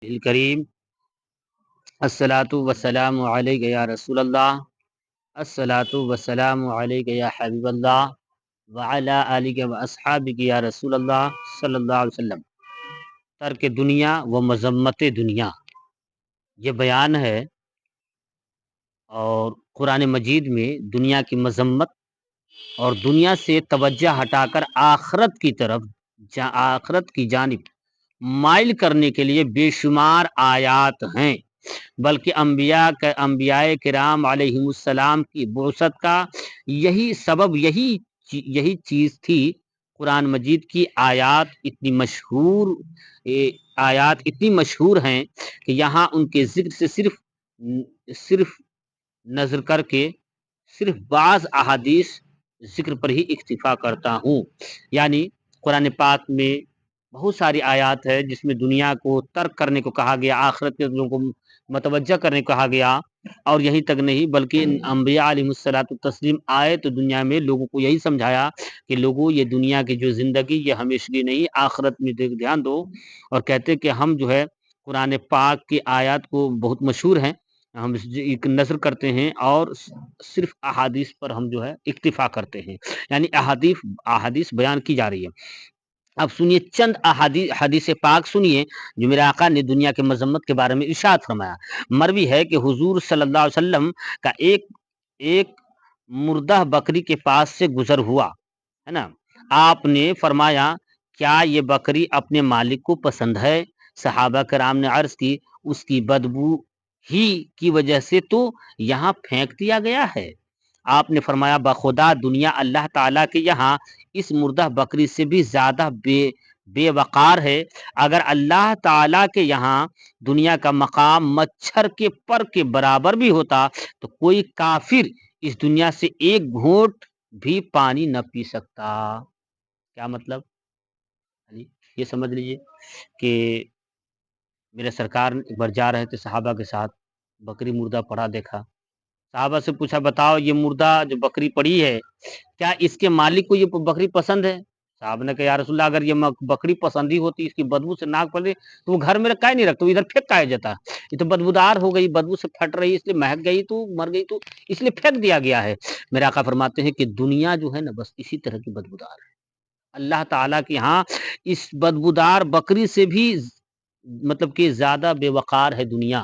الکریم الصلاۃ والسلام علیک یا رسول اللہ الصلاۃ والسلام علیک یا حبیب اللہ وعلی آلک و اصحابک یا رسول اللہ صلی اللہ علیہ وسلم۔ ترک دنیا و مذمت دنیا، یہ بیان ہے اور قرآن مجید میں دنیا کی مذمت اور دنیا سے توجہ ہٹا کر آخرت کی طرف آخرت کی جانب مائل کرنے کے لیے بے شمار آیات ہیں، بلکہ انبیاء کرام علیہم السلام کی بعثت کا یہی سبب یہی چیز تھی۔ قرآن مجید کی آیات اتنی مشہور ہیں کہ یہاں ان کے ذکر سے صرف نظر کر کے صرف بعض احادیث ذکر پر ہی اکتفا کرتا ہوں۔ یعنی قرآن پاک میں بہت ساری آیات ہے جس میں دنیا کو ترک کرنے کو کہا گیا، آخرت کے لوگوں کو متوجہ کرنے کو کہا گیا، اور یہیں تک نہیں بلکہ انبیاء علیہ الصلوۃ والتسلیم آئے تو دنیا میں لوگوں کو یہی سمجھایا کہ لوگوں یہ دنیا کی جو زندگی یہ ہمیشگی نہیں، آخرت میں دھیان دو، اور کہتے کہ ہم جو ہے قرآن پاک کی آیات کو بہت مشہور ہیں، ہم ایک نظر کرتے ہیں اور صرف احادیث پر ہم جو ہے اکتفا کرتے ہیں، یعنی احادیث بیان کی جا رہی ہے۔ اب سنیے چند حدیث پاک سنیے جو میرے آقا نے دنیا کے مذمت کے بارے میں ارشاد فرمایا۔ مروی ہے کہ حضور صلی اللہ علیہ وسلم کا ایک مردہ بکری کے پاس سے گزر ہوا ہے نا، آپ نے فرمایا کیا یہ بکری اپنے مالک کو پسند ہے؟ صحابہ کرام نے عرض کی اس کی بدبو ہی کی وجہ سے تو یہاں پھینک دیا گیا ہے۔ آپ نے فرمایا بخدا دنیا اللہ تعالیٰ کے یہاں اس مردہ بکری سے بھی زیادہ بے وقار ہے۔ اگر اللہ تعالیٰ کے یہاں دنیا کا مقام مچھر کے پر کے برابر بھی ہوتا تو کوئی کافر اس دنیا سے ایک گھونٹ بھی پانی نہ پی سکتا۔ کیا مطلب؟ یہ سمجھ لیجئے کہ میرے سرکار ایک بار جا رہے تھے صحابہ کے ساتھ، بکری مردہ پڑا دیکھا، صحابہ سے پوچھا بتاؤ یہ مردہ جو بکری پڑی ہے کیا اس کے مالک کو یہ بکری پسند ہے؟ صاحب نے کہا یا رسول اللہ اگر یہ بکری پسند ہی ہوتی، اس کی بدبو سے ناک پڑ رہی تو وہ گھر میں رکھا ہی نہیں رکھتا، ادھر پھینک کہا جاتا، یہ تو بدبودار ہو گئی، بدبو سے پھٹ رہی اس لیے مہک گئی تو مر گئی، تو اس لیے پھینک دیا گیا ہے۔ میرے آقا فرماتے ہیں کہ دنیا جو ہے نا بس اسی طرح کی بدبودار ہے، اللہ تعالیٰ کے ہاں اس بدبودار بکری سے بھی مطلب کہ زیادہ بے وقار ہے دنیا،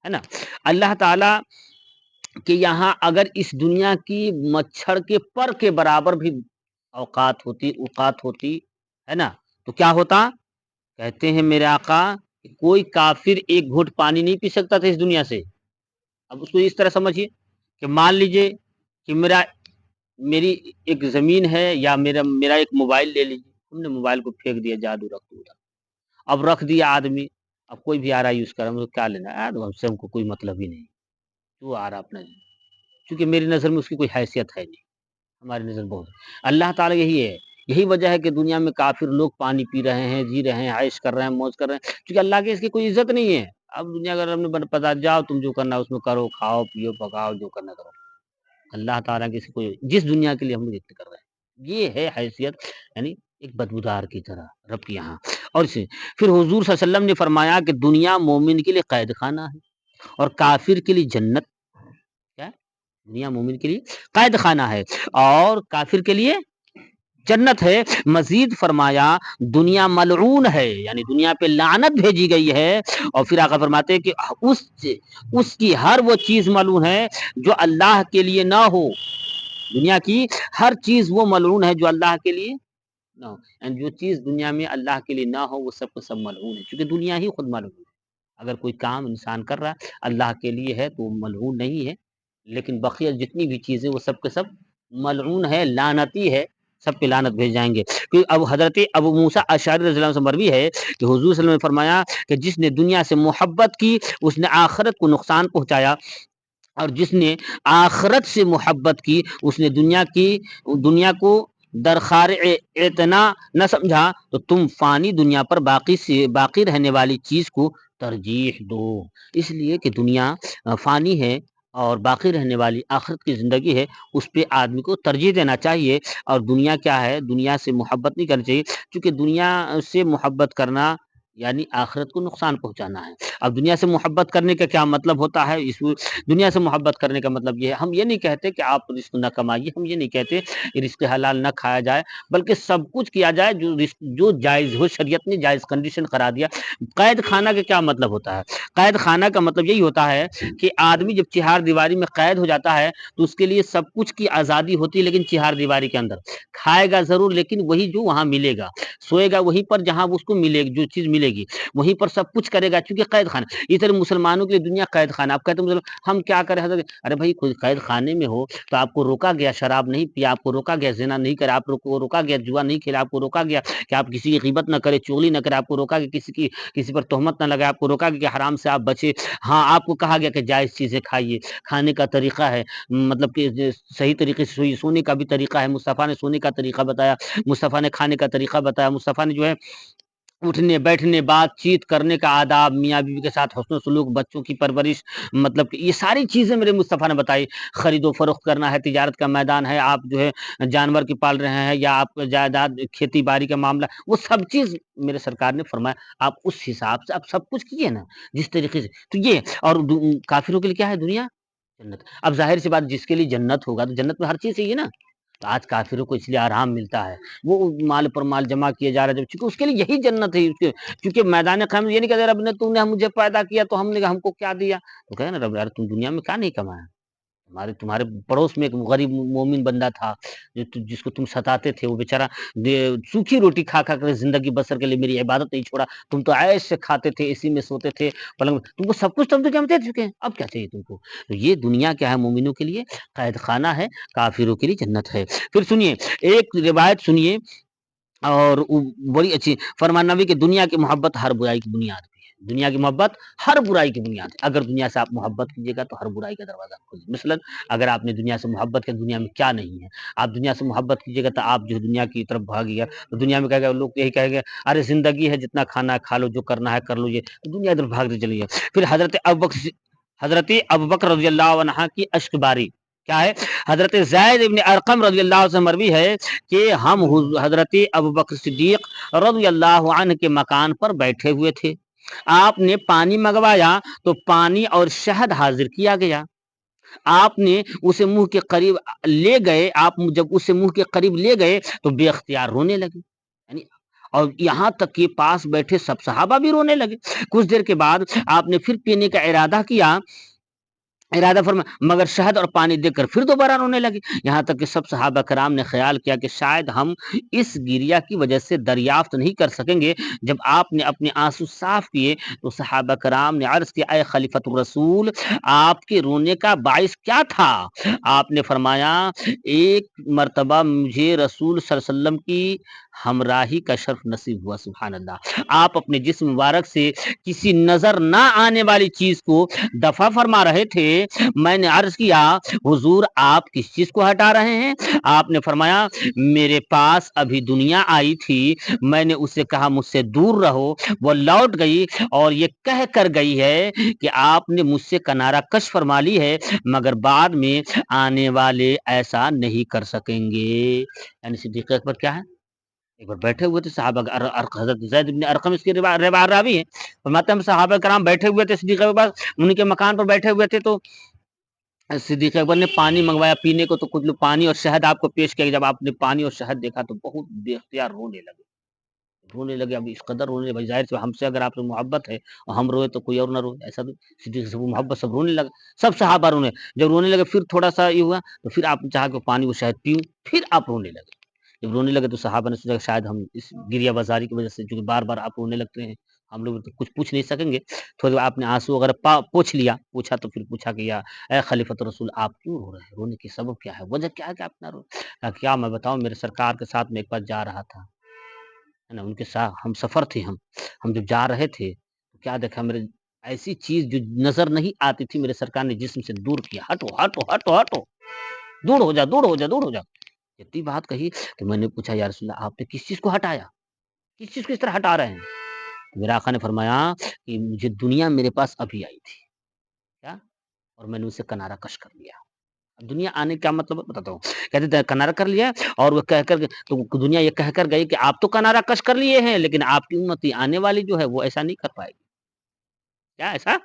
ہے نا۔ اللہ تعالیٰ کہ یہاں اگر اس دنیا کی مچھر کے پر کے برابر بھی اوقات ہوتی ہے نا تو کیا ہوتا؟ کہتے ہیں میرے آقا کوئی کافر ایک گھونٹ پانی نہیں پی سکتا تھا اس دنیا سے۔ اب اس کو اس طرح سمجھیے کہ مان لیجئے کہ میری ایک زمین ہے یا میرا ایک موبائل لے لیجیے، ہم نے موبائل کو پھینک دیا، جادو رکھ دیا، اب رکھ دیا آدمی، اب کوئی بھی آ رہا ہے یوز کر رہا ہے، کیا لینا ہے، ہم کو کوئی مطلب ہی نہیں، تو آ رہا اپنا، کیونکہ میری نظر میں اس کی کوئی حیثیت ہے نہیں، ہماری نظر بہت اللہ تعالیٰ یہی وجہ ہے کہ دنیا میں کافر لوگ پانی پی رہے ہیں، جی رہے ہیں، عائش کر رہے ہیں، موج کر رہے ہیں، کیونکہ اللہ کے اس کی کوئی عزت نہیں ہے۔ اب دنیا اگر ہم نے پتا جاؤ تم جو کرنا اس میں کرو، کھاؤ پیو پکاؤ، جو کرنا کرو، اللہ تعالیٰ کی کوئی جس دنیا کے لیے ہم لوگ ذکر کر رہے ہیں یہ ہے حیثیت، یعنی ایک بدبودار کی طرح رب کے یہاں۔ اور پھر حضور صلی اللہ علیہ وسلم نے فرمایا کہ دنیا مومن کے لیے قید خانہ ہے اور کافر کے لیے جنت، کیا دنیا مومن کے لیے قید خانہ ہے اور کافر کے لیے جنت ہے۔ مزید فرمایا دنیا ملعون ہے، یعنی دنیا پہ لعنت بھیجی گئی ہے، اور پھر آقا فرماتے ہیں کہ اس کی ہر وہ چیز ملعون ہے جو اللہ کے لیے نہ ہو، دنیا کی ہر چیز وہ ملعون ہے جو اللہ کے لیے نہ ہو، یعنی جو چیز دنیا میں اللہ کے لیے نہ ہو وہ سب کو سب ملعون ہے، کیونکہ دنیا ہی خود ملعون ہے۔ اگر کوئی کام انسان کر رہا ہے اللہ کے لیے ہے تو وہ ملعون نہیں ہے، لیکن بقیہ جتنی بھی چیزیں وہ سب کے سب ملعون ہے، لعنتی ہے، سب پہ لعنت بھیج جائیں گے۔ اب حضرت ابو موسیٰ اشعری رضی اللہ عنہ سے مروی ہے کہ حضور صلی اللہ علیہ وسلم نے فرمایا کہ جس نے دنیا سے محبت کی اس نے آخرت کو نقصان پہنچایا، اور جس نے آخرت سے محبت کی اس نے دنیا کو درخار اعتنا نہ سمجھا، تو تم فانی دنیا پر باقی رہنے والی چیز کو ترجیح دو، اس لیے کہ دنیا فانی ہے اور باقی رہنے والی آخرت کی زندگی ہے، اس پہ آدمی کو ترجیح دینا چاہیے۔ اور دنیا کیا ہے، دنیا سے محبت نہیں کرنی چاہیے، کیونکہ دنیا سے محبت کرنا یعنی آخرت کو نقصان پہنچانا ہے۔ اب دنیا سے محبت کرنے کا کیا مطلب ہوتا ہے؟ دنیا سے محبت کرنے کا مطلب یہ ہے، ہم یہ نہیں کہتے کہ آپ رزق نہ کمائیے، ہم یہ نہیں کہتے کہ رزق حلال نہ کھایا جائے، بلکہ سب کچھ کیا جائے جو جائز ہو، شریعت نے جائز کنڈیشن قرار دیا۔ قید خانہ کا کیا مطلب ہوتا ہے؟ قید خانہ کا مطلب یہی ہوتا ہے کہ آدمی جب چہار دیواری میں قید ہو جاتا ہے تو اس کے لیے سب کچھ کی آزادی ہوتی ہے، لیکن چہار دیواری کے اندر کھائے گا ضرور، لیکن وہی جو وہاں ملے گا، سوئے گا وہیں پر جہاں اس کو ملے گی، جو چیز ملے گی وہیں پر سب کچھ کرے گا، چونکہ قید خانہ اس طرح مسلمانوں کے لیے دنیا قید خانہ۔ آپ کہتے ہیں ہم کیا کریں حضرت؟ ارے بھائی کوئی قید خانے میں ہو تو آپ کو روکا گیا شراب نہیں پیا، آپ کو روکا گیا زنا نہیں کرے، آپ کو روکا گیا جوا نہیں کھیلا، آپ کو روکا گیا کہ آپ کسی کی غیبت نہ کرے، چغلی نہ کرے، آپ کو روکا گیا کسی پر تہمت نہ لگائے، آپ کو روکا گیا کہ حرام سے آپ بچے۔ ہاں آپ کو کہا گیا کہ جائز چیزیں کھائیے، کھانے کا طریقہ ہے، مطلب کہ صحیح طریقے سے سونے کا بھی طریقہ ہے، مصطفیٰ نے سونے کا طریقہ بتایا، مصطفیٰ نے کھانے کا طریقہ بتایا، مصطفیٰ نے جو ہے اٹھنے بیٹھنے بات چیت کرنے کا آداب، میاں بیوی کے ساتھ حسن و سلوک، بچوں کی پرورش، مطلب کہ یہ ساری چیزیں میرے مصطفیٰ نے بتائی۔ خرید و فروخت کرنا ہے، تجارت کا میدان ہے، آپ جو ہے جانور کی پال رہے ہیں یا آپ جائیداد کھیتی باڑی کا معاملہ، وہ سب چیز میرے سرکار نے فرمایا آپ اس حساب سے آپ سب کچھ کیجیے نا، جس طریقے سے تو یہ۔ اور کافروں کے لیے کیا ہے؟ دنیا جنت۔ اب ظاہر سی بات جس کے لیے جنت ہوگا تو جنت میں ہر چیز چاہیے نا، تو آج کافروں کو اس لیے آرام ملتا ہے، وہ مال پر مال جمع کیے جا رہا ہے، جب چونکہ اس کے لیے یہی جنت ہے، کیونکہ میدان قیامت یہ نہیں کہتے رب نے تو نے مجھے پیدا کیا تو ہم کو کیا دیا، تو کہے نا رب یار تم دنیا میں کیا نہیں کمایا، تمہارے پڑوس میں ایک غریب مومن بندہ تھا جس کو تم ستاتے تھے، وہ بیچارہ سوکھی روٹی کھا کھا کر زندگی بسر کے لیے میری عبادت نہیں چھوڑا، تم تو عیش سے کھاتے تھے، اسی میں سوتے تھے، پلنگ تم کو سب کچھ تم تو جانتے چکے ہیں، اب کیا چاہیے تم کو؟ تو یہ دنیا کیا ہے؟ مومنوں کے لیے قید خانہ ہے، کافروں کے لیے جنت ہے۔ پھر سنیے ایک روایت سنیے، اور بڑی اچھی فرمان نبی کہ دنیا کی محبت ہر برائی کی بنیاد بھی ہے، دنیا کی محبت ہر برائی کی بنیاد ہے۔ اگر دنیا سے آپ محبت کیجیے گا تو ہر برائی کا دروازہ کھولے، مثلا اگر آپ نے دنیا سے محبت کیا، دنیا میں کیا نہیں ہے، آپ دنیا سے محبت کیجیے گا تو آپ جو دنیا کی طرف بھاگیے گا، تو دنیا میں کہے گا لوگ یہی کہیں گے ارے زندگی ہے جتنا کھانا ہے کھا لو، جو کرنا ہے کر لو، یہ دنیا ادھر بھاگتے چلیے۔ پھر حضرت ابوبکر رضی اللہ عنہ کی اشک باری کیا ہے؟ حضرت زید ابن ارقم رضی اللہ عنہ سے مروی ہے کہ ہم حضرت ابوبکر صدیق رضی اللہ عنہ کے مکان پر بیٹھے ہوئے تھے، آپ نے پانی منگوایا تو پانی اور شہد حاضر کیا گیا، آپ نے اسے منہ کے قریب لے گئے، آپ جب اسے منہ کے قریب لے گئے تو بے اختیار رونے لگے، یعنی اور یہاں تک کہ پاس بیٹھے سب صحابہ بھی رونے لگے۔ کچھ دیر کے بعد آپ نے پھر پینے کا ارادہ فرما، مگر شہد اور پانی دیکھ کر پھر دوبارہ رونے لگے، یہاں تک کہ سب صحابہ کرام نے خیال کیا کہ شاید ہم اس گریہ کی وجہ سے دریافت نہیں کر سکیں گے۔ جب آپ نے اپنے آنسو صاف کیے تو صحابہ کرام نے عرض کیا اے خلیفۃ الرسول، آپ کے رونے کا باعث کیا تھا؟ آپ نے فرمایا ایک مرتبہ مجھے رسول صلی اللہ علیہ وسلم کی ہمراہی کا شرف نصیب ہوا، سبحان اللہ، آپ اپنے جسم مبارک سے کسی نظر نہ آنے والی چیز کو دفع فرما رہے تھے، میں نے عرض کیا حضور آپ کس چیز کو ہٹا رہے ہیں؟ آپ نے فرمایا میرے پاس ابھی دنیا آئی تھی، میں نے اسے کہا مجھ سے دور رہو، وہ لوٹ گئی اور یہ کہہ کر گئی ہے کہ آپ نے مجھ سے کنارہ کش فرما لی ہے، مگر بعد میں آنے والے ایسا نہیں کر سکیں گے۔ یعنی صدیق اکبر کیا ہے؟ ایک بار بیٹھے ہوئے تھے صحابہ، حضرت زید بن ارقم اس کی راوی ہے، فرماتے ہیں ہم صحابہ کرام بیٹھے ہوئے تھے صدیق اکبر انہیں کے مکان پر بیٹھے ہوئے تھے، تو صدیق اکبر نے پانی منگوایا پینے کو، تو کچھ لوگ پانی اور شہد آپ کو پیش کیا، جب آپ نے پانی اور شہد دیکھا تو بہت بے اختیار رونے لگے، اب اس قدر رونے لگے، بھائی ظاہر سے ہم سے اگر آپ سے محبت ہے اور ہم روئے تو کوئی اور نہ روئے، ایسا بھی صدیق سے محبت سب رونے لگا، سب صحابہ رونے، جب رونے لگے پھر تھوڑا سا یہ ہوا تو پھر آپ نے چاہا کہ پانی اور شہد پیوں، پھر آپ رونے لگے، جب رونے لگے تو صحابہ نے سوچا کہ شاید ہم اس گریہ بازاری کی وجہ سے، چونکہ بار بار آپ رونے لگتے ہیں ہم لوگ تو کچھ پوچھ نہیں سکیں گے، تھوڑا آپ نے آنسو وغیرہ پوچھا تو پھر پوچھا کہ یا اے خلیفۃ رسول آپ کیوں رو رہے ہیں؟ رونے کی سبب کیا ہے؟ وجہ کیا ہے کہ آپ نہ رو؟ کہا کیا میں بتاؤں، میرے سرکار کے ساتھ میں ایک بار جا رہا تھا، ہے نا، ان کے ساتھ ہم سفر تھے، ہم جب جا رہے تھے تو کیا دیکھا، میرے ایسی چیز جو نظر نہیں آتی تھی میرے سرکار نے جسم سے دور کیا، ہٹو ہٹو ہٹو ہٹو، دور ہو جا دور ہو جا دور ہو جا، اتنی بات کہی تو میں نے پوچھا یا رسول اللہ آپ نے کس چیز کو ہٹایا، کس چیز کو اس طرح ہٹا رہے ہیں؟ میرا آقا نے فرمایا کہ مجھے دنیا میرے پاس ابھی آئی تھی، کیا، اور میں نے اسے کنارہ کش کر لیا، دنیا آنے کا مطلب بتاتا ہوں، کہتے تھے کنارہ کر لیا اور وہ کہہ کر تو دنیا یہ کہہ کر گئی کہ آپ تو کنارہ کش کر لیے ہیں، لیکن آپ کی امتی آنے والی جو ہے وہ ایسا نہیں کر پائے گی۔ کیا ایسا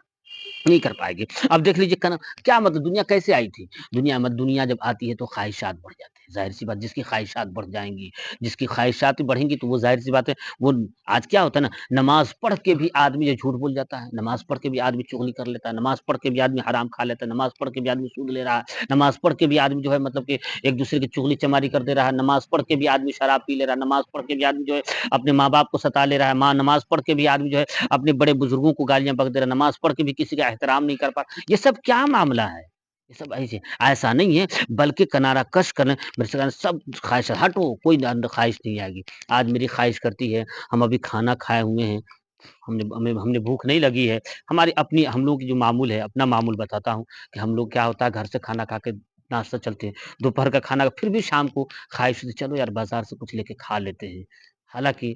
نہیں کر پائے گی۔ اب دیکھ لیجیے کیا مطلب دنیا کیسے آئی تھی؟ دنیا جب آتی ہے تو خواہشات بڑھ جاتے ہیں، ظاہر سی بات جس کی خواہشات بڑھ جائیں گی، جس کی خواہشات بڑھیں گی تو وہ ظاہر سی بات ہے وہ آج کیا ہوتا ہے نا، نماز پڑھ کے بھی آدمی جو جھوٹ بول جاتا ہے، نماز پڑھ کے بھی آدمی چغلی کر لیتا ہے، نماز پڑھ کے بھی آدمی حرام کھا لیتا ہے، نماز پڑھ کے بھی آدمی سود لے رہا ہے، نماز پڑھ کے بھی آدمی جو ہے مطلب کہ ایک دوسرے کی چغلی چماری کر دے رہا ہے، نماز پڑھ کے بھی آدمی شراب پی لے رہا ہے، نماز پڑھ کے بھی آدمی جو ہے اپنے ماں باپ کو ستا لے رہا ہے، ماں نماز پڑھ کے بھی آدمی جو ہے اپنے بڑے بزرگوں کو گالیاں بک دے رہا ہے، نماز پڑھ کے بھی کسی کا احترام نہیں کر پا، یہ سب کیا معاملہ ہے؟ یہ سب ایسا نہیں ہے، بلکہ کنارہ کش کرنے میرے سے سب خواہش ہٹو، کوئی خواہش نہیں آئے گی۔ آج میری خواہش کرتی ہے، ہم ابھی کھانا کھائے ہوئے ہیں، ہم نے بھوک نہیں لگی ہے، ہماری اپنی ہم لوگوں کی جو معمول ہے، اپنا معمول بتاتا ہوں کہ ہم لوگ کیا ہوتا ہے گھر سے کھانا کھا کے ناشتہ چلتے ہیں، دوپہر کا کھانا پھر بھی شام کو خواہش ہوتی چلو یار بازار سے کچھ لے کے کھا لیتے ہیں، حالانکہ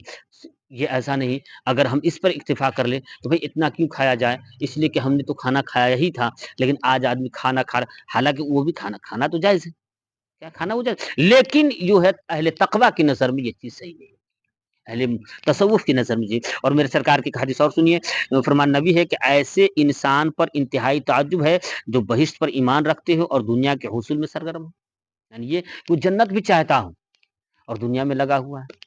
یہ ایسا نہیں، اگر ہم اس پر اکتفا کر لیں تو بھئی اتنا کیوں کھایا جائے، اس لیے کہ ہم نے تو کھانا کھایا ہی تھا، لیکن آج آدمی کھانا کھا رہا، حالانکہ وہ بھی کھانا تو جائز ہے، کیا کھانا وہ جائز، لیکن جو ہے اہل تقوی کی نظر میں یہ چیز صحیح نہیں ہے، اہل تصوف کی نظر میں جی۔ اور میرے سرکار کی حدیث اور سنیے، فرمان نبی ہے کہ ایسے انسان پر انتہائی تعجب ہے جو بہشت پر ایمان رکھتے ہو اور دنیا کے حصول میں سرگرم ہو، یعنی یہ وہ جنت بھی چاہتا ہوں اور دنیا میں لگا ہوا ہے،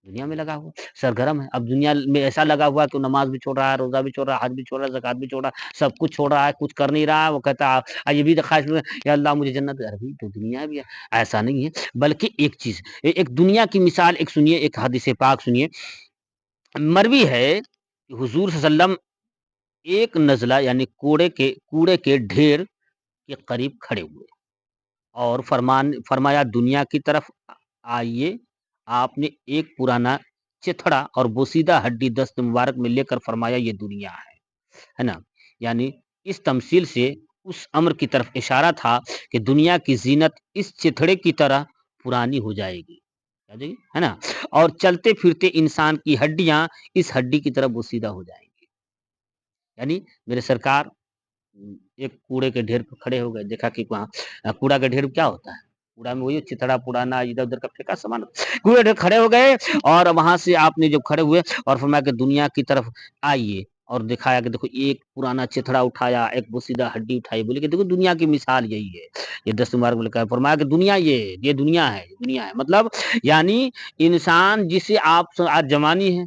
دنیا میں لگا ہوا سرگرم ہے، اب دنیا میں ایسا لگا ہوا کہ نماز بھی چھوڑ رہا ہے، روزہ بھی چھوڑ رہا ہے، حج بھی چھوڑ رہا ہے، زکات بھی چھوڑ رہا ہے، سب کچھ چھوڑ رہا ہے، کچھ کر نہیں رہا ہے، وہ کہتا ہے یہ بھی خواہش میں یا اللہ مجھے جنت ارے تو دنیا بھی ہے، ایسا نہیں ہے، بلکہ ایک چیز ایک دنیا کی مثال ایک سنیے، ایک حدیث پاک سنیے، مروی ہے کہ حضور صلی اللہ علیہ وسلم ایک نزلہ یعنی کوڑے کے ڈھیر کے قریب کھڑے ہوئے اور فرمایا دنیا کی طرف آئیے، آپ نے ایک پرانا چتھڑا اور بوسیدہ ہڈی دست مبارک میں لے کر فرمایا یہ دنیا ہے نا، یعنی اس تمثیل سے اس امر کی طرف اشارہ تھا کہ دنیا کی زینت اس چتھڑے کی طرح پرانی ہو جائے گی ہے نا، اور چلتے پھرتے انسان کی ہڈیاں اس ہڈی کی طرف بوسیدہ ہو جائیں گی، یعنی میرے سرکار ایک کوڑے کے ڈھیر پہ کھڑے ہو گئے، دیکھا کہ وہاں کوڑا کا ڈھیر کیا ہوتا ہے، کوڑا میں وہی چتڑا پرانا ادھر ادھر کا پھینکا سامان، کوڑے ڈھیر کھڑے ہو گئے اور وہاں سے آپ نے جب کھڑے ہوئے اور فرمایا کہ دنیا کی طرف آئیے اور دکھایا کہ دیکھو ایک پرانا چتڑا اٹھایا، ایک بوسیدہ ہڈی اٹھائی، بولے کہ دیکھو دنیا کی مثال یہی ہے، یہ 10 مبارک میں لکھا ہے، فرمایا کہ دنیا یہ دنیا ہے، مطلب یعنی انسان جسے آپ آج جوانی ہے،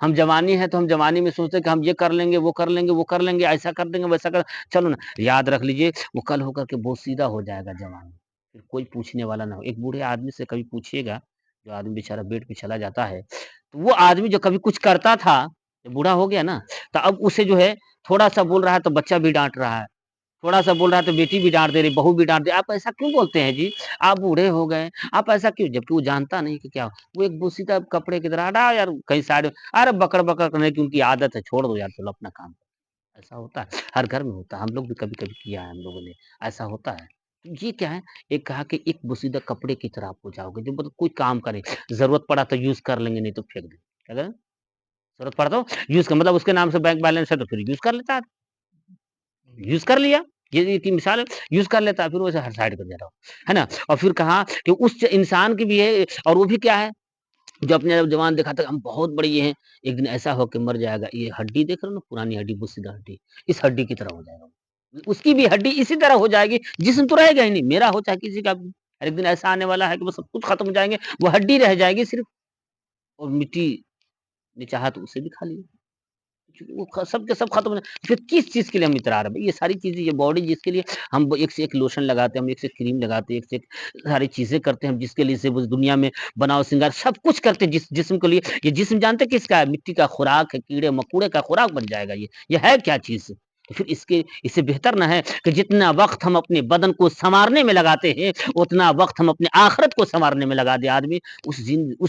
ہم جوانی ہے تو ہم جوانی میں سوچتے کہ ہم یہ کر لیں گے وہ کر لیں گے وہ کر لیں گے ایسا کر دیں گے ویسا کر، چلو نا یاد رکھ لیجئے وہ کل ہو کر کے بہت سیدھا ہو جائے گا جوانی، پھر کوئی پوچھنے والا نہ ہو۔ ایک بوڑھے آدمی سے کبھی پوچھیے گا، جو آدمی بیچارہ بیٹ پہ چلا جاتا ہے، تو وہ آدمی جو کبھی کچھ کرتا تھا بوڑھا ہو گیا نا، تو اب اسے جو ہے تھوڑا سا بول رہا ہے تو بچہ بھی ڈانٹ رہا ہے، تھوڑا سا بول رہا ہے تو بیٹی بھی ڈانٹ دے رہی، بہو بھی ڈانٹ دے، آپ ایسا کیوں بولتے ہیں جی، آپ بوڑھے ہو گئے، آپ ایسا کیوں، جبکہ وہ جانتا نہیں کہ کیا وہ ایک بوسیدہ کپڑے کی طرح ہٹا یار کہیں سائڈ، ارے بکر بکر کرنے کی ان کی عادت ہے، چھوڑ دو یار چلو اپنا کام، ایسا ہوتا ہے ہر گھر میں ہوتا ہے، ہم لوگ بھی کبھی کبھی کیا ہے ہم لوگوں نے، ایسا ہوتا ہے۔ یہ کیا ہے، ایک کہا کہ ایک بوسیدہ کپڑے کی طرح آپ ہو جاؤ گے، جو مطلب کوئی کام کرے، ضرورت پڑا تو یوز کر لیں گے نہیں تو پھینک دیں، اگر ضرورت پڑا تو یوز کر، مطلب اس کے نام سے بینک بیلنس ہے تو پھر یوز کر لیتا ہے، یوز کر لیا، یہ کی مثال ہے، یوز کر لیتا ہے پھر ویسے ہر سائڈ کر دے رہا ہے نا، اور پھر کہا کہ اس انسان کی بھی ہے اور وہ بھی کیا ہے جو اپنے جوان دکھاتا ہے ہم بہت بڑی یہ ہیں، ایک دن ایسا ہو کے مر جائے گا، یہ ہڈی دیکھ رہے ہو نا پرانی ہڈی بوسیدہ ہڈی، اس ہڈی کی طرح ہو جائے گا، اس کی بھی ہڈی اسی طرح ہو جائے گی، جسم تو رہے گا ہی نہیں، میرا ہو چاہے کسی کا بھی، ایک دن ایسا آنے والا ہے کہ وہ سب کچھ ختم ہو جائیں گے، وہ ہڈی رہ جائے گی صرف، اور مٹی نے چاہا تو اسے بھی کھا لیا، وہ سب کے سب ختم ہو جائے، پھر کس چیز کے لیے ہم اترا رہے ہیں، یہ ساری چیزیں یہ باڈی جس کے لیے ہم ایک سے ایک لوشن لگاتے ہیں، ہم ایک سے کریم لگاتے ہیں، ایک سے ایک ساری چیزیں کرتے ہیں، ہم جس کے لیے سے دنیا میں بناؤ سنگار سب کچھ کرتے ہیں، جس جسم کے لیے، یہ جسم جانتے کس کا ہے، مٹی کا خوراک ہے، کیڑے مکوڑے کا خوراک بن جائے گا، یہ ہے کیا چیز، تو پھر اس سے بہتر نہ ہے کہ جتنا وقت ہم اپنے بدن کو سنوارنے میں لگاتے ہیں اتنا وقت ہم اپنے آخرت کو سنوارنے میں لگا دے آدمی، اس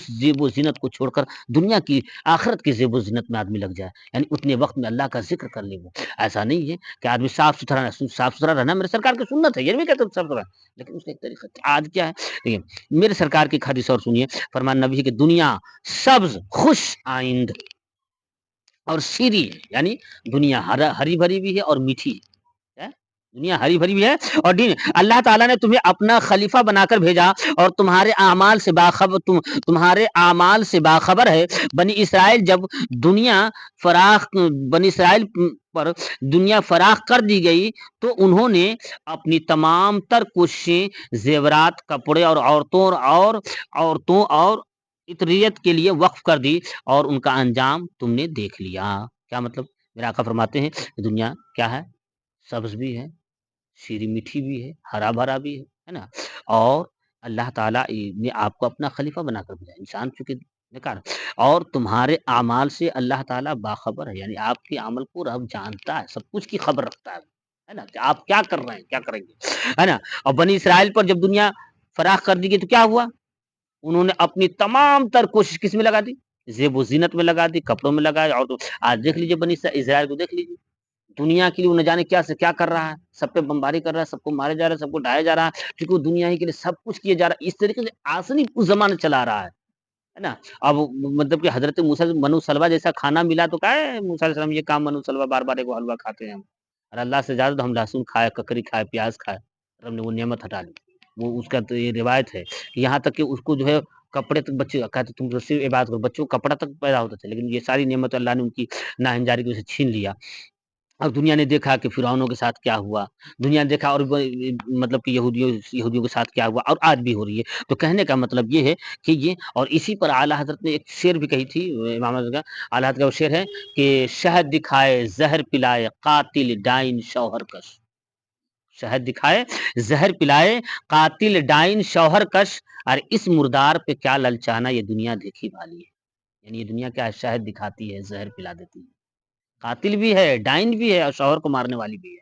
زیب و زینت کو چھوڑ کر دنیا کی آخرت کی زیب و زینت میں آدمی لگ جائے، یعنی اتنے وقت میں اللہ کا ذکر کر لے، وہ ایسا نہیں ہے کہ آدمی صاف ستھرا رہنا میرے سرکار کی سنت ہے، یہ نہیں کہتے صاف ستھرا، لیکن اس کا ایک طریقہ آج کیا ہے، دیکھیے میرے سرکار کی حدیث اور سنیے، فرمان نبی کہ دنیا سبز خوش آئند اور شیریں، یعنی دنیا ہری بھری بھی ہے اور میٹھی ہے، دنیا ہری بھری بھی ہے اور دین اللہ تعالیٰ نے تمہیں اپنا خلیفہ بنا کر بھیجا اور تمہارے اعمال سے باخبر تمہارے اعمال سے باخبر ہے. بنی اسرائیل جب دنیا فراخ بنی اسرائیل پر دنیا فراخ کر دی گئی تو انہوں نے اپنی تمام تر کوششیں زیورات کپڑے اور عورتوں اور اطریت کے لیے وقف کر دی اور ان کا انجام تم نے دیکھ لیا. کیا مطلب؟ میرا آقا فرماتے ہیں دنیا کیا ہے؟ سبز بھی ہے، شیریں میٹھی بھی ہے، ہرا بھرا بھی ہے نا. اور اللہ تعالیٰ نے آپ کو اپنا خلیفہ بنا کر بھیجا انسان چونکہ بیکار اور تمہارے اعمال سے اللہ تعالیٰ باخبر ہے. یعنی آپ کے عمل کو رب جانتا ہے، سب کچھ کی خبر رکھتا ہے نا کہ آپ کیا کر رہے ہیں کیا کریں گے ہے نا. اور بنی اسرائیل پر جب دنیا فراخ کر دی گئی تو کیا ہوا؟ انہوں نے اپنی تمام تر کوشش کس میں لگا دی؟ زیب و زینت میں لگا دی، کپڑوں میں لگا دی. اور آج دیکھ لیجیے بنی اسرائیل کو دیکھ لیجیے، دنیا کے لیے وہ نہ جانے کیا سے کیا کر رہا ہے، سب پہ بمباری کر رہا ہے، سب کو مارے جا رہا ہے، سب کو ڈھایا جا رہا ہے کیونکہ وہ دنیا ہی کے لیے سب کچھ کیا جا رہا ہے. اس طریقے سے آسنی اس زمانے چلا رہا ہے نا. اب مطلب کہ حضرت موسیٰ منو سلوا جیسا کھانا ملا تو کہا ہے موسیٰ علیہ السلام یہ کام منو سلوا بار بار ایک حلوہ کھاتے ہیں ہم، اور اللہ سے زیادہ تو ہم لہسن کھائے، ککری کھائے، پیاز کھائے، رب نے وہ نعمت ہٹا لی. وہ اس کا تو یہ روایت ہے کہ یہاں تک کہ اس کو جو ہے کپڑے تک بچے کہتے تم تو صرف عبادت کرو، بچوں کو کپڑا تک پیدا ہوتا تھا، لیکن یہ ساری نعمت اللہ نے ان کی ناہنجاری کی وجہ سے چھین لیا. اب دنیا نے دیکھا کہ فرعونوں کے ساتھ کیا ہوا، دنیا نے دیکھا اور مطلب کہ یہودیوں کے ساتھ کیا ہوا اور آج بھی ہو رہی ہے. تو کہنے کا مطلب یہ ہے کہ یہ اور اسی پر اعلیٰ حضرت نے ایک شعر بھی کہی تھی، امام حضرت کا اعلیٰ حضرت کا وہ شعر ہے کہ شہد دکھائے زہر پلائے قاتل ڈائن شوہر کش. شہد دکھائے زہر پلائے قاتل ڈائن شوہر کش، اور اس مردار پہ کیا للچانا یہ دنیا دیکھی بھالی ہے. یعنی یہ دنیا کیا ہے؟ شہد دکھاتی ہے، زہر پلا دیتی ہے، قاتل بھی ہے، ڈائن بھی ہے اور شوہر کو مارنے والی بھی ہے.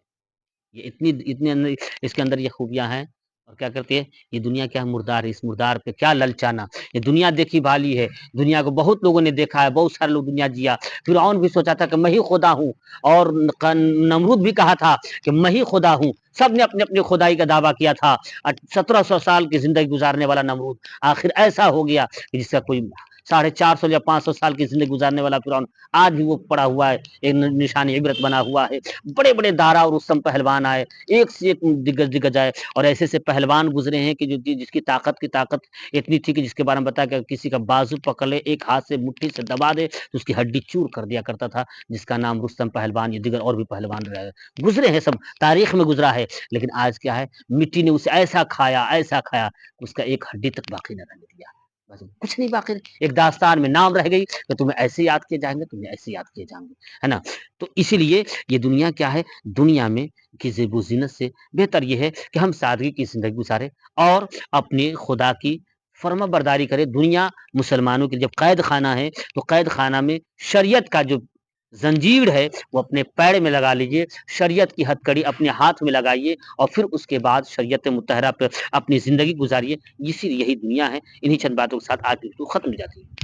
یہ اتنی اس کے اندر یہ خوبیاں ہیں. اور کیا کرتی ہے یہ دنیا؟ کیا مردار ہے، اس مردار پہ کیا للچانا. یہ دنیا دیکھی بھالی ہے، دنیا کو بہت لوگوں نے دیکھا ہے، بہت سارے لوگ دنیا جیا. فرعون بھی سوچا تھا کہ میں ہی خدا ہوں، اور نمرود بھی کہا تھا کہ میں ہی خدا ہوں. سب نے اپنے اپنے خدائی کا دعویٰ کیا تھا. 1700 سال کی زندگی گزارنے والا نمرود آخر ایسا ہو گیا کہ جس کا کوئی 450 یا 500 سال کی زندگی گزارنے والا فرعون آج بھی وہ پڑا ہوا ہے، ایک نشان عبرت بنا ہوا ہے. بڑے بڑے دارا اور رستم پہلوان آئے، ایک سے ایک دگج آئے، اور ایسے سے پہلوان گزرے ہیں کہ جس کی طاقت اتنی تھی کہ جس کے بارے میں بتا کہ کسی کا بازو پکڑ لے، ایک ہاتھ سے مٹھی سے دبا دے تو اس کی ہڈی چور کر دیا کرتا تھا، جس کا نام رستم پہلوان یا دیگر اور بھی پہلوان گزرے ہیں، سب تاریخ میں گزرا ہے. لیکن آج کیا ہے؟ مٹی نے اسے ایسا کھایا اس کا ایک ہڈی تک باقی نہ رہنے دیا، بس کچھ نہیں باقی. ایک داستان میں نام رہ گئی کہ تمہیں ایسے یاد کیے جائیں گے، تمہیں ایسے یاد کیے جائیں گے، ہے نا. تو اسی لیے یہ دنیا کیا ہے؟ دنیا میں کی زیب و زینت سے بہتر یہ ہے کہ ہم سادگی کی زندگی گزارے اور اپنے خدا کی فرما برداری کرے. دنیا مسلمانوں کی جب قید خانہ ہے تو قید خانہ میں شریعت کا جو زنجیر ہے وہ اپنے پیر میں لگا لیجئے، شریعت کی ہتھ کڑی اپنے ہاتھ میں لگائیے اور پھر اس کے بعد شریعت مطہرہ پر اپنی زندگی گزاریے. یہی دنیا ہے. انہی چند باتوں کے ساتھ آج کی ختم ہو جاتی ہے.